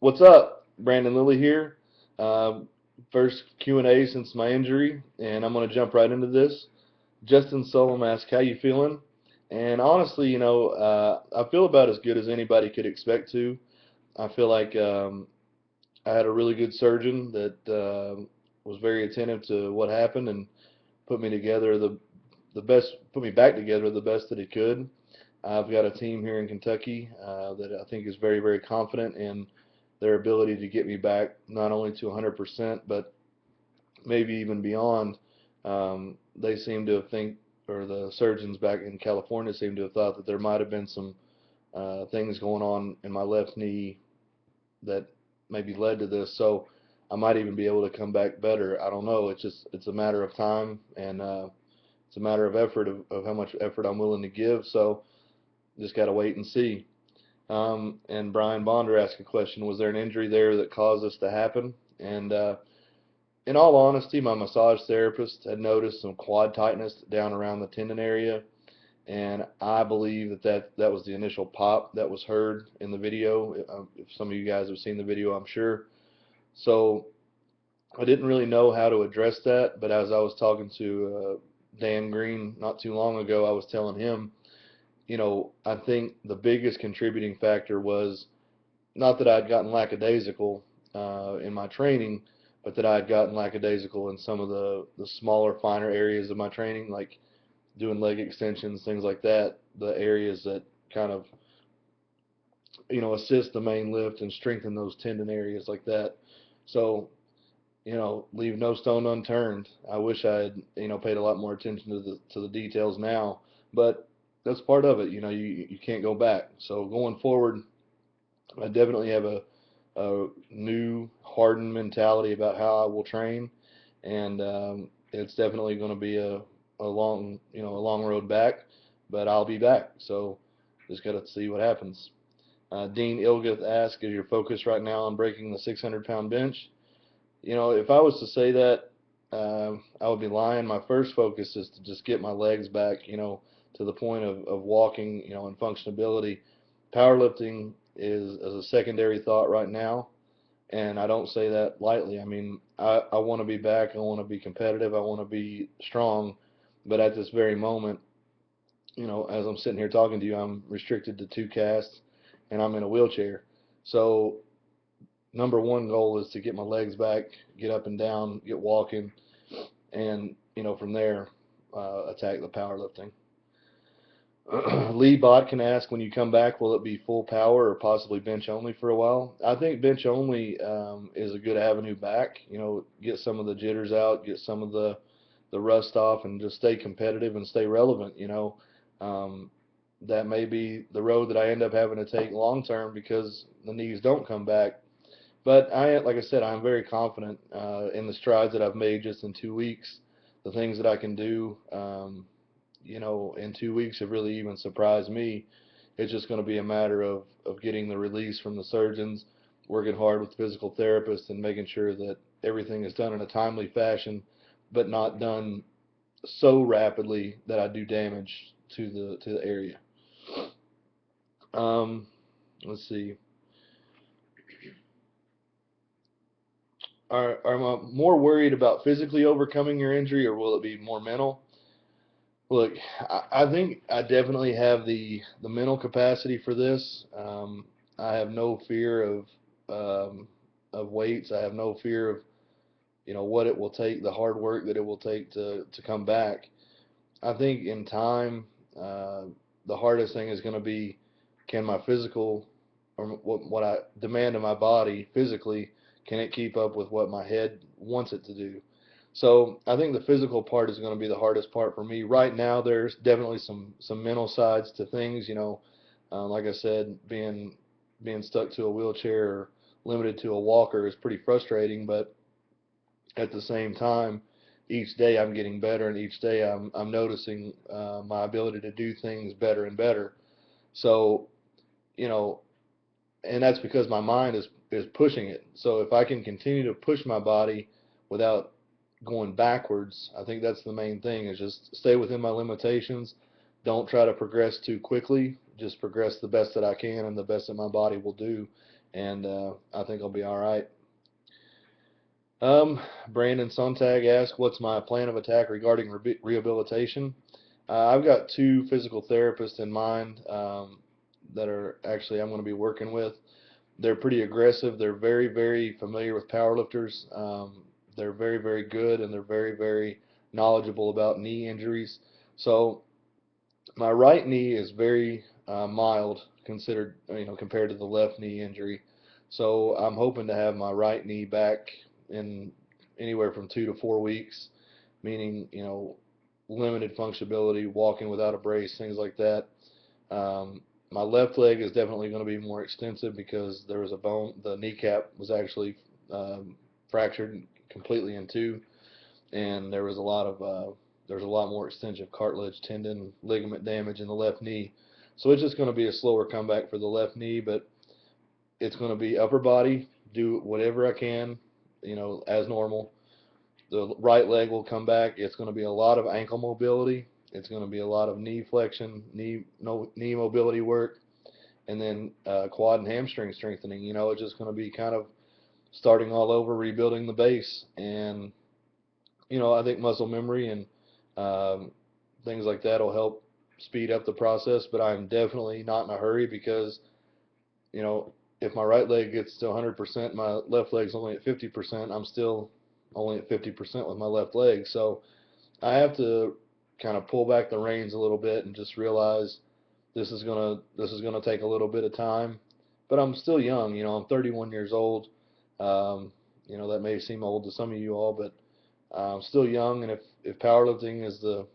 What's up? Brandon Lilly here. Um, First Q&A since my injury, and I'm going to jump right into this. Justin Solom asked, "How you feeling?" And honestly, I feel about as good as anybody could expect to. I feel like I had a really good surgeon that was very attentive to what happened and put me together the best, put me back together the best that he could. I've got a team here in Kentucky that I think is very, very confident in their ability to get me back not only to 100%, but maybe even beyond. They seem to think, or the surgeons back in California seem to have thought that there might have been some things going on in my left knee that maybe led to this. So I might even be able to come back better. I don't know. It's a matter of time, and it's a matter of effort of how much effort I'm willing to give. So just got to wait and see. And Brian Bonder asked a question: was there an injury there that caused this to happen? And in all honesty, my massage therapist had noticed some quad tightness down around the tendon area, and I believe that was the initial pop that was heard in the video. If some of you guys have seen the video, I'm sure. So I didn't really know how to address that, but as I was talking to Dan Green not too long ago, I was telling him, I think the biggest contributing factor was not that I'd gotten lackadaisical in my training, but that I'd gotten lackadaisical in some of the smaller, finer areas of my training, like doing leg extensions, things like that, the areas that kind of, assist the main lift and strengthen those tendon areas like that. So, leave no stone unturned. I wish I had, paid a lot more attention to the details now, but that's part of it. You can't go back. So going forward, I definitely have a new hardened mentality about how I will train, and it's definitely going to be a long a long road back, but I'll be back. So just got to see what happens. Dean Ilgith asked, "Is your focus right now on breaking the 600-pound bench?" If I was to say that, I would be lying. My first focus is to just get my legs back, to the point of walking, and functionability. Powerlifting is a secondary thought right now, and I don't say that lightly. I mean, I want to be back. I want to be competitive. I want to be strong. But at this very moment, as I'm sitting here talking to you, I'm restricted to 2 casts, and I'm in a wheelchair. So number one goal is to get my legs back, get up and down, get walking, and from there attack the powerlifting. Lee Botkin asked, when you come back, will it be full power or possibly bench only for a while? I think bench only is a good avenue back. Get some of the jitters out, get some of the rust off, and just stay competitive and stay relevant. That may be the road that I end up having to take long term because the knees don't come back. But like I said, I'm very confident in the strides that I've made just in 2 weeks. The things that I can do, in 2 weeks have really even surprised me. It's just going to be a matter of getting the release from the surgeons, working hard with physical therapists, and making sure that everything is done in a timely fashion, but not done so rapidly that I do damage to the area. Um, let's see. Am I more worried about physically overcoming your injury, or will it be more mental? Look, I think I definitely have the mental capacity for this. I have no fear of weights. I have no fear of what it will take, the hard work that it will take to come back. I think in time, uh, the hardest thing is going to be, can my physical, or what I demand of my body physically, can it keep up with what my head wants it to do? So I think the physical part is going to be the hardest part for me. Right now, there's definitely some mental sides to things. Like I said, being stuck to a wheelchair or limited to a walker is pretty frustrating. But at the same time, each day I'm getting better, and each day I'm noticing my ability to do things better and better. So you know, and that's because my mind is pushing it. So if I can continue to push my body without going backwards, I think that's the main thing, is just stay within my limitations. Don't try to progress too quickly. just progress the best that I can and the best that my body will do, and I think I'll be all right. Brandon Sontag asked, "What's my plan of attack regarding rehabilitation?" I've got two physical therapists in mind that are actually I'm going to be working with. They're pretty aggressive. They're very, very familiar with powerlifters. They're very, very good, and they're very, very knowledgeable about knee injuries. So my right knee is very mild considered, compared to the left knee injury. So I'm hoping to have my right knee back in anywhere from 2 to 4 weeks, meaning, limited functionality, walking without a brace, things like that. My left leg is definitely going to be more extensive because there was a bone, the kneecap was actually fractured completely in two, and there's a lot more extensive cartilage, tendon, ligament damage in the left knee. So it's just going to be a slower comeback for the left knee, but it's going to be upper body, do whatever I can, as normal. The right leg will come back. It's going to be a lot of ankle mobility. It's going to be a lot of knee flexion, knee mobility work, and then quad and hamstring strengthening. It's just going to be kind of starting all over, rebuilding the base. And I think muscle memory and things like that will help speed up the process. But I'm definitely not in a hurry because you know if my right leg gets to 100%, my left leg's only at 50%. I'm still only at 50% with my left leg. So I have to kind of pull back the reins a little bit and just realize this is gonna take a little bit of time. But I'm still young. I'm 31 years old. That may seem old to some of you all, but I'm still young. And if powerlifting is the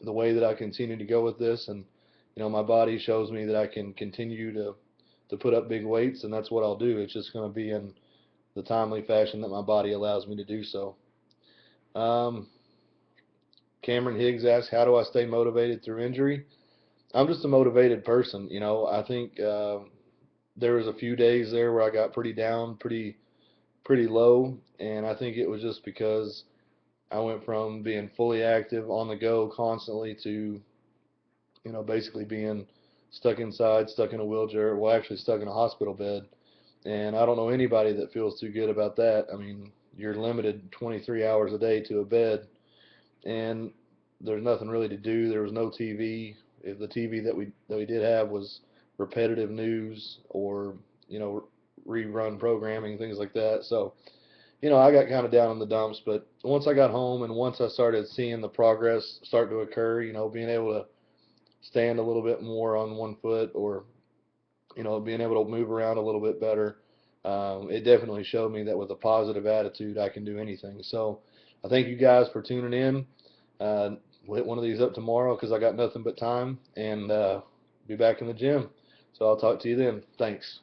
way that I continue to go with this, and my body shows me that I can continue to put up big weights, and that's what I'll do. It's just going to be in the timely fashion that my body allows me to do so. Um, Cameron Higgs asks, "How do I stay motivated through injury?" I'm just a motivated person. I think there was a few days there where I got pretty down, pretty low, and I think it was just because I went from being fully active on the go constantly to basically being stuck inside, stuck in a wheelchair, well, actually stuck in a hospital bed. And I don't know anybody that feels too good about that. I mean, you're limited 23 hours a day to a bed, and there's nothing really to do. There was no TV. If the TV that we did have was repetitive news or rerun programming, things like that. So I got kind of down in the dumps. But once I got home and once I started seeing the progress start to occur, being able to stand a little bit more on one foot, or being able to move around a little bit better, it definitely showed me that with a positive attitude I can do anything. So I thank you guys for tuning in. We'll hit one of these up tomorrow because I got nothing but time, and be back in the gym. So I'll talk to you then. Thanks.